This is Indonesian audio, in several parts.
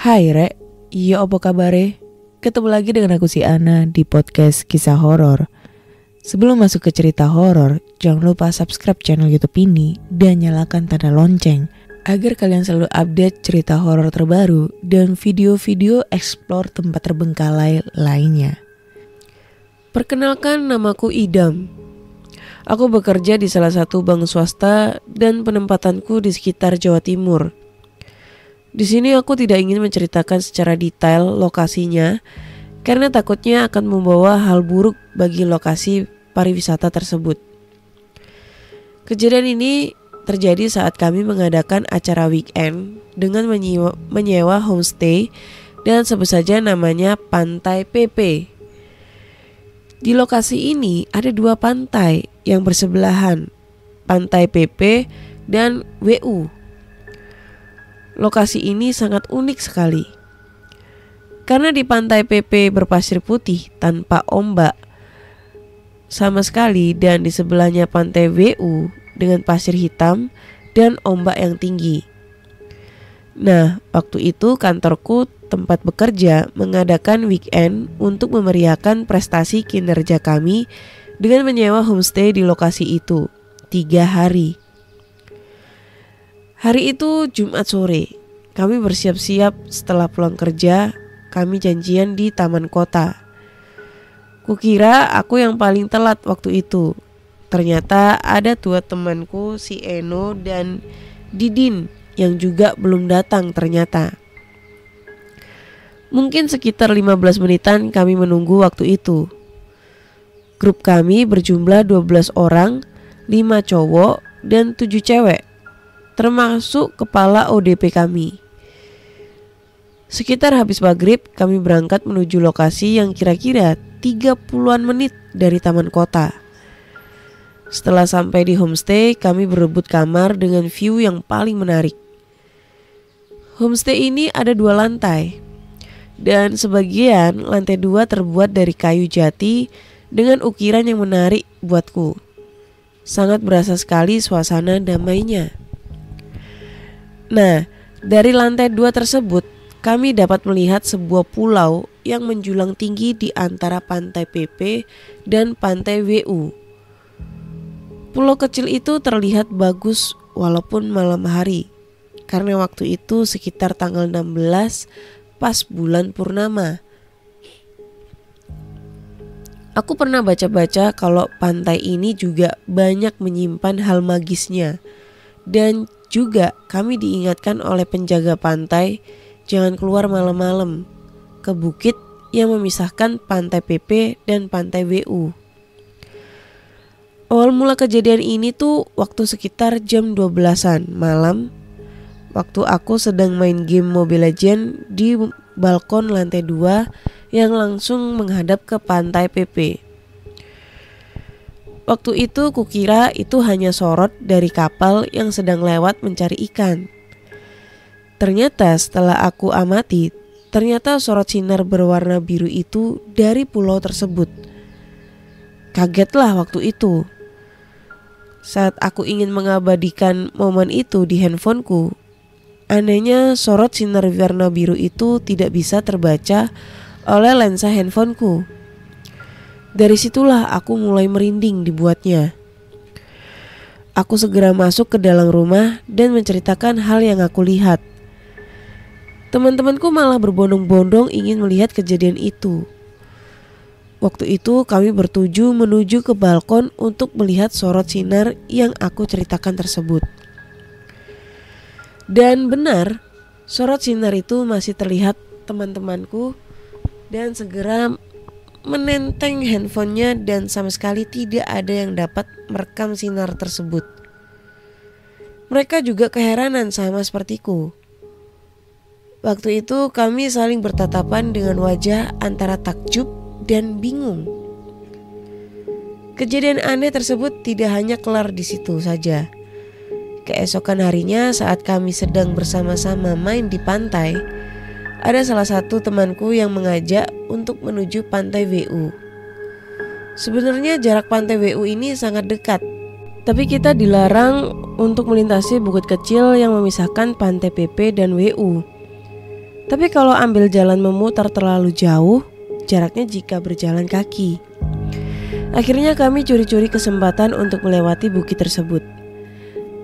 Hai Rek, iya apa kabare? Ketemu lagi dengan aku si Ana di podcast kisah horor. Sebelum masuk ke cerita horor, jangan lupa subscribe channel YouTube ini dan nyalakan tanda lonceng agar kalian selalu update cerita horor terbaru dan video-video explore tempat terbengkalai lainnya. Perkenalkan, namaku Idam. Aku bekerja di salah satu bank swasta dan penempatanku di sekitar Jawa Timur. Di sini aku tidak ingin menceritakan secara detail lokasinya karena takutnya akan membawa hal buruk bagi lokasi pariwisata tersebut. Kejadian ini terjadi saat kami mengadakan acara weekend dengan menyewa homestay dan sebut saja namanya Pantai PP. Di lokasi ini ada dua pantai yang bersebelahan, Pantai PP dan WU. Lokasi ini sangat unik sekali. Karena di Pantai PP berpasir putih tanpa ombak sama sekali dan di sebelahnya Pantai WU dengan pasir hitam dan ombak yang tinggi. Nah, waktu itu kantorku tempat bekerja mengadakan weekend untuk memeriahkan prestasi kinerja kami dengan menyewa homestay di lokasi itu 3 hari. Hari itu Jumat sore, kami bersiap-siap setelah pulang kerja, kami janjian di taman kota. Kukira aku yang paling telat waktu itu. Ternyata ada dua temanku, si Eno dan Didin, yang juga belum datang ternyata. Mungkin sekitar 15 menitan kami menunggu waktu itu. Grup kami berjumlah 12 orang, 5 cowok dan 7 cewek. Termasuk kepala ODP kami. Sekitar habis maghrib kami berangkat menuju lokasi yang kira-kira 30-an menit dari taman kota. Setelah sampai di homestay, kami berebut kamar dengan view yang paling menarik. Homestay ini ada 2 lantai, dan sebagian lantai 2 terbuat dari kayu jati dengan ukiran yang menarik buatku. Sangat berasa sekali suasana damainya. Nah, dari lantai 2 tersebut, kami dapat melihat sebuah pulau yang menjulang tinggi di antara Pantai PP dan Pantai WU. Pulau kecil itu terlihat bagus walaupun malam hari, karena waktu itu sekitar tanggal 16 pas bulan purnama. Aku pernah baca-baca kalau pantai ini juga banyak menyimpan hal magisnya. Dan juga kami diingatkan oleh penjaga pantai jangan keluar malam-malam ke bukit yang memisahkan Pantai PP dan Pantai WU. Awal mula kejadian ini tuh waktu sekitar jam 12-an malam, waktu aku sedang main game Mobile Legends di balkon lantai 2 yang langsung menghadap ke Pantai PP. Waktu itu kukira itu hanya sorot dari kapal yang sedang lewat mencari ikan. Ternyata setelah aku amati, ternyata sorot sinar berwarna biru itu dari pulau tersebut. Kagetlah waktu itu. Saat aku ingin mengabadikan momen itu di handphoneku, anehnya sorot sinar warna biru itu tidak bisa terbaca oleh lensa handphoneku. Dari situlah aku mulai merinding dibuatnya. Aku segera masuk ke dalam rumah dan menceritakan hal yang aku lihat. Teman-temanku malah berbondong-bondong ingin melihat kejadian itu. Waktu itu kami bertuju menuju ke balkon untuk melihat sorot sinar yang aku ceritakan tersebut. Dan benar, sorot sinar itu masih terlihat teman-temanku dan segera menenteng handphonenya dan sama sekali tidak ada yang dapat merekam sinar tersebut. Mereka juga keheranan sama sepertiku. Waktu itu kami saling bertatapan dengan wajah antara takjub dan bingung. Kejadian aneh tersebut tidak hanya kelar di situ saja. Keesokan harinya saat kami sedang bersama-sama main di pantai, ada salah satu temanku yang mengajak untuk menuju Pantai WU. Sebenarnya jarak Pantai WU ini sangat dekat, tapi kita dilarang untuk melintasi bukit kecil yang memisahkan Pantai PP dan WU. Tapi kalau ambil jalan memutar terlalu jauh, jaraknya jika berjalan kaki. Akhirnya kami curi-curi kesempatan untuk melewati bukit tersebut.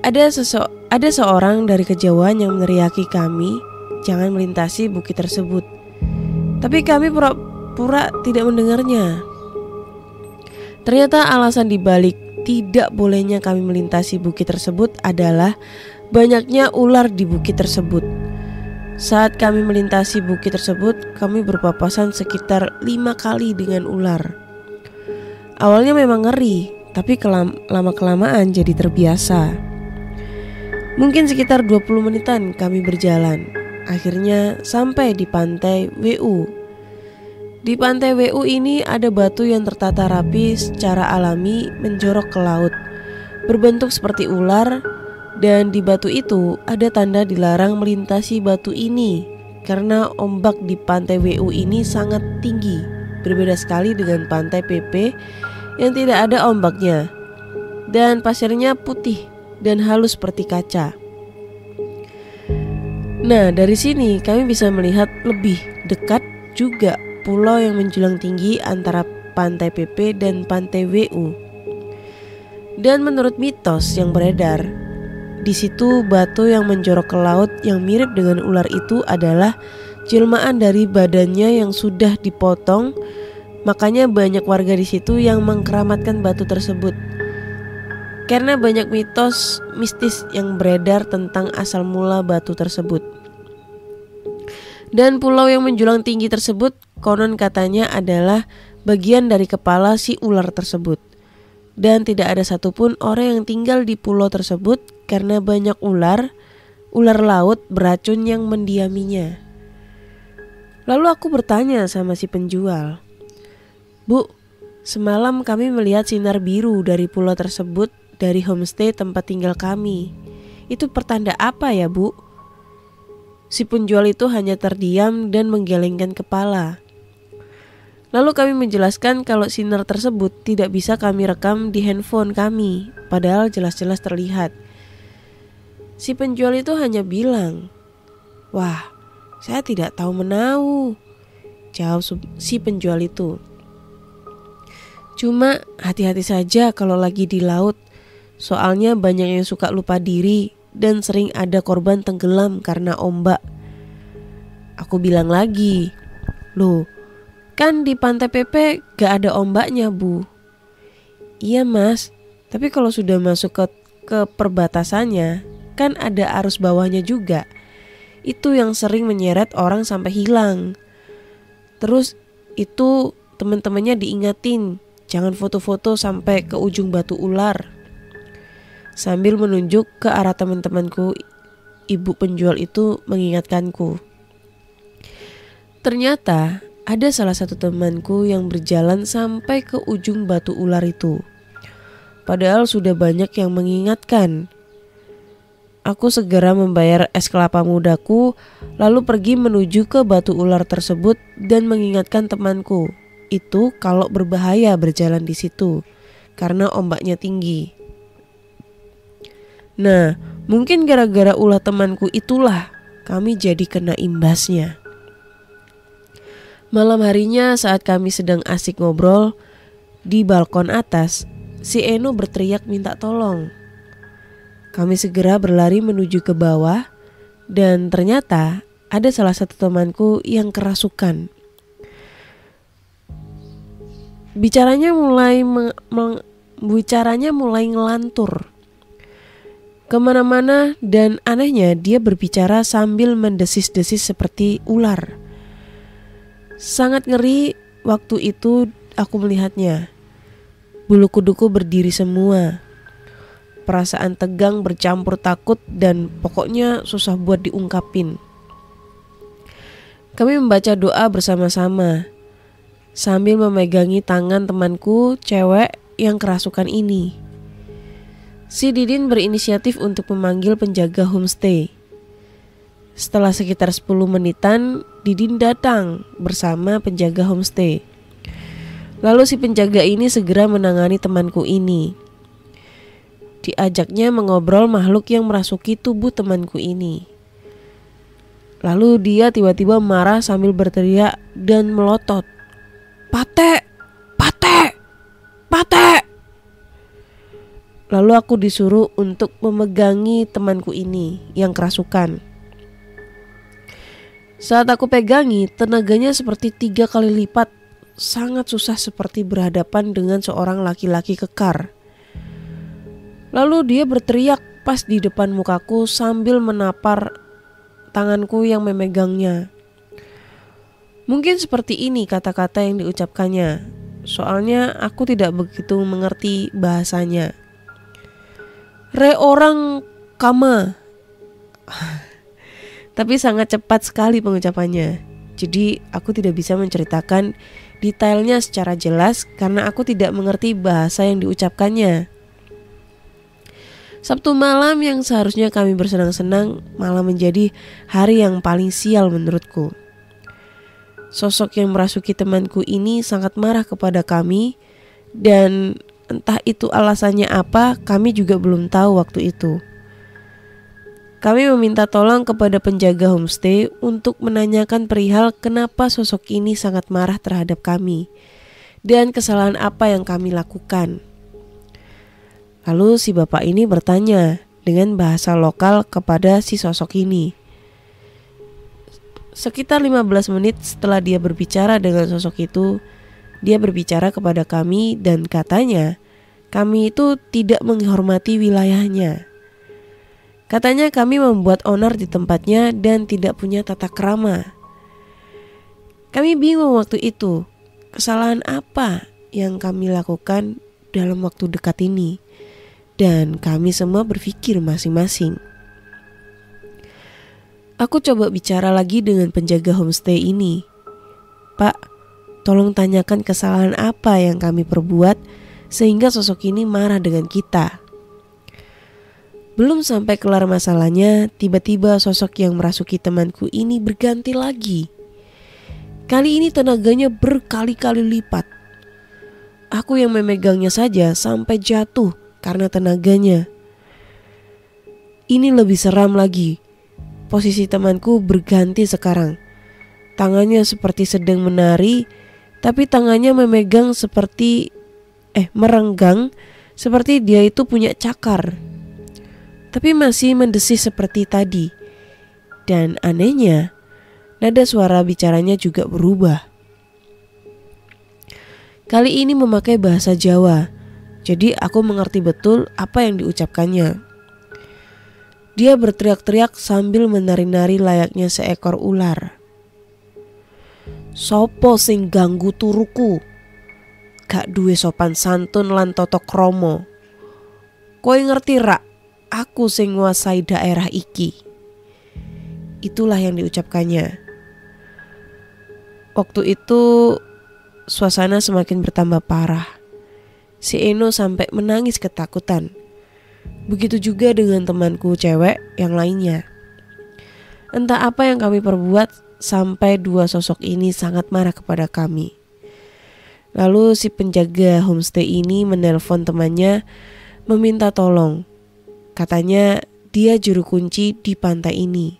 Ada seorang dari kejauhan yang meneriaki kami jangan melintasi bukit tersebut. Tapi kami pura-pura tidak mendengarnya. Ternyata alasan dibalik tidak bolehnya kami melintasi bukit tersebut adalah banyaknya ular di bukit tersebut. Saat kami melintasi bukit tersebut, kami berpapasan sekitar 5 kali dengan ular. Awalnya memang ngeri, tapi lama-kelamaan jadi terbiasa. Mungkin sekitar 20 menitan kami berjalan. Akhirnya sampai di pantai WU. Di pantai WU ini ada batu yang tertata rapi secara alami menjorok ke laut, berbentuk seperti ular, dan di batu itu ada tanda dilarang melintasi batu ini karena ombak di pantai WU ini sangat tinggi, berbeda sekali dengan pantai PP yang tidak ada ombaknya dan pasirnya putih dan halus seperti kaca. Nah, dari sini kami bisa melihat lebih dekat juga pulau yang menjulang tinggi antara pantai PP dan pantai WU. Dan menurut mitos yang beredar, di situ batu yang menjorok ke laut yang mirip dengan ular itu adalah jelmaan dari badannya yang sudah dipotong. Makanya banyak warga di situ yang mengkeramatkan batu tersebut. Karena banyak mitos mistis yang beredar tentang asal mula batu tersebut. Dan pulau yang menjulang tinggi tersebut konon katanya adalah bagian dari kepala si ular tersebut. Dan tidak ada satupun orang yang tinggal di pulau tersebut karena banyak ular laut beracun yang mendiaminya. Lalu aku bertanya sama si penjual, "Bu, semalam kami melihat sinar biru dari pulau tersebut dari homestay tempat tinggal kami. Itu pertanda apa ya, Bu?" Si penjual itu hanya terdiam dan menggelengkan kepala. Lalu kami menjelaskan kalau sinar tersebut tidak bisa kami rekam di handphone kami, padahal jelas-jelas terlihat. Si penjual itu hanya bilang, "Wah, saya tidak tahu menau," jawab si penjual itu. "Cuma hati-hati saja kalau lagi di laut, soalnya banyak yang suka lupa diri dan sering ada korban tenggelam karena ombak." Aku bilang lagi, "Loh, kan di pantai PP gak ada ombaknya, Bu." "Iya Mas, tapi kalau sudah masuk ke perbatasannya kan ada arus bawahnya juga. Itu yang sering menyeret orang sampai hilang. Terus itu teman-temannya diingatin jangan foto-foto sampai ke ujung batu ular." Sambil menunjuk ke arah teman-temanku, ibu penjual itu mengingatkanku. Ternyata ada salah satu temanku yang berjalan sampai ke ujung batu ular itu. Padahal sudah banyak yang mengingatkan. Aku segera membayar es kelapa mudaku, lalu pergi menuju ke batu ular tersebut dan mengingatkan temanku itu kalau berbahaya berjalan di situ karena ombaknya tinggi. Nah, mungkin gara-gara ulah temanku itulah kami jadi kena imbasnya. Malam harinya saat kami sedang asik ngobrol di balkon atas, si Eno berteriak minta tolong. Kami segera berlari menuju ke bawah dan ternyata ada salah satu temanku yang kerasukan. Bicaranya mulai ngelantur kemana-mana dan anehnya dia berbicara sambil mendesis-desis seperti ular. Sangat ngeri waktu itu aku melihatnya. Bulu kuduku berdiri semua. Perasaan tegang bercampur takut dan pokoknya susah buat diungkapin. Kami membaca doa bersama-sama sambil memegangi tangan temanku cewek yang kerasukan ini. Si Didin berinisiatif untuk memanggil penjaga homestay. Setelah sekitar 10 menitan, Didin datang bersama penjaga homestay. Lalu si penjaga ini segera menangani temanku ini. Diajaknya mengobrol makhluk yang merasuki tubuh temanku ini. Lalu dia tiba-tiba marah sambil berteriak dan melotot, "Pate! Pate! Pate!" Lalu aku disuruh untuk memegangi temanku ini yang kerasukan. Saat aku pegangi, tenaganya seperti 3 kali lipat. Sangat susah, seperti berhadapan dengan seorang laki-laki kekar. Lalu dia berteriak pas di depan mukaku sambil menapar tanganku yang memegangnya. Mungkin seperti ini kata-kata yang diucapkannya, soalnya aku tidak begitu mengerti bahasanya. "Re orang kama." Tapi sangat cepat sekali pengucapannya. Jadi aku tidak bisa menceritakan detailnya secara jelas karena aku tidak mengerti bahasa yang diucapkannya. Sabtu malam yang seharusnya kami bersenang-senang malah menjadi hari yang paling sial menurutku. Sosok yang merasuki temanku ini sangat marah kepada kami, dan entah itu alasannya apa, kami juga belum tahu waktu itu. Kami meminta tolong kepada penjaga homestay untuk menanyakan perihal kenapa sosok ini sangat marah terhadap kami dan kesalahan apa yang kami lakukan. Lalu si bapak ini bertanya dengan bahasa lokal kepada si sosok ini. Sekitar 15 menit setelah dia berbicara dengan sosok itu, dia berbicara kepada kami dan katanya kami itu tidak menghormati wilayahnya. Katanya kami membuat onar di tempatnya dan tidak punya tata krama. Kami bingung waktu itu, kesalahan apa yang kami lakukan dalam waktu dekat ini. Dan kami semua berpikir masing-masing. Aku coba bicara lagi dengan penjaga homestay ini. "Pak, tolong tanyakan kesalahan apa yang kami perbuat sehingga sosok ini marah dengan kita." Belum sampai kelar masalahnya, tiba-tiba sosok yang merasuki temanku ini berganti lagi. Kali ini tenaganya berkali-kali lipat. Aku yang memegangnya saja sampai jatuh karena tenaganya. Ini lebih seram lagi. Posisi temanku berganti sekarang. Tangannya seperti sedang menari, tapi tangannya memegang seperti merenggang, seperti dia itu punya cakar. Tapi masih mendesis seperti tadi. Dan anehnya, nada suara bicaranya juga berubah. Kali ini memakai bahasa Jawa, jadi aku mengerti betul apa yang diucapkannya. Dia berteriak-teriak sambil menari-nari layaknya seekor ular. "Sopo sing ganggu turuku? Gak duwe sopan santun lan tata krama. Kowe ngerti rak? Aku sing nguasai daerah iki." Itulah yang diucapkannya. Waktu itu suasana semakin bertambah parah. Si Eno sampai menangis ketakutan. Begitu juga dengan temanku cewek yang lainnya. Entah apa yang kami perbuat sampai dua sosok ini sangat marah kepada kami. Lalu si penjaga homestay ini menelpon temannya meminta tolong. Katanya dia juru kunci di pantai ini.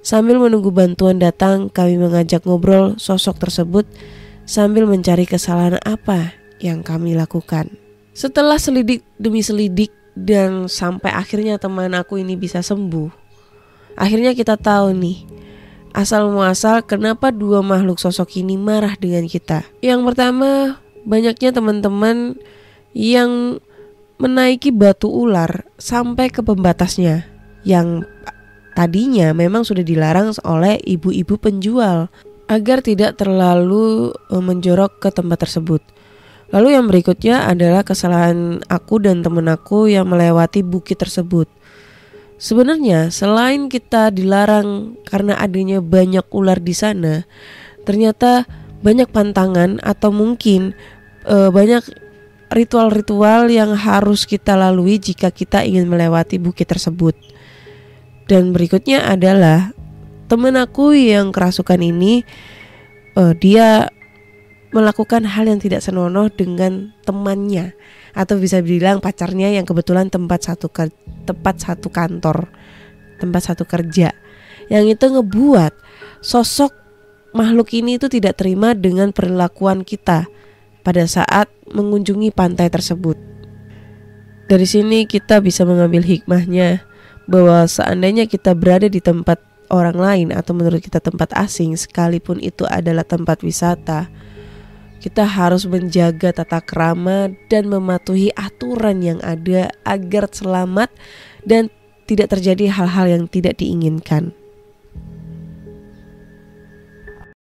Sambil menunggu bantuan datang, kami mengajak ngobrol sosok tersebut sambil mencari kesalahan apa yang kami lakukan. Setelah selidik demi selidik dan sampai akhirnya teman aku ini bisa sembuh, akhirnya kita tahu nih asal muasal kenapa dua makhluk sosok ini marah dengan kita. Yang pertama, banyaknya teman-teman yang menaiki batu ular sampai ke pembatasnya yang tadinya memang sudah dilarang oleh ibu-ibu penjual agar tidak terlalu menjorok ke tempat tersebut. Lalu yang berikutnya adalah kesalahan aku dan teman aku yang melewati bukit tersebut. Sebenarnya selain kita dilarang karena adanya banyak ular di sana, ternyata banyak pantangan atau mungkin banyak ritual-ritual yang harus kita lalui jika kita ingin melewati bukit tersebut. Dan berikutnya adalah temen aku yang kerasukan ini, dia melakukan hal yang tidak senonoh dengan temannya atau bisa dibilang pacarnya yang kebetulan tempat satu kantor, tempat satu kerja. Yang itu ngebuat sosok makhluk ini itu tidak terima dengan perlakuan kita pada saat mengunjungi pantai tersebut. Dari sini kita bisa mengambil hikmahnya bahwa seandainya kita berada di tempat orang lain atau menurut kita tempat asing, sekalipun itu adalah tempat wisata, kita harus menjaga tata krama dan mematuhi aturan yang ada agar selamat dan tidak terjadi hal-hal yang tidak diinginkan.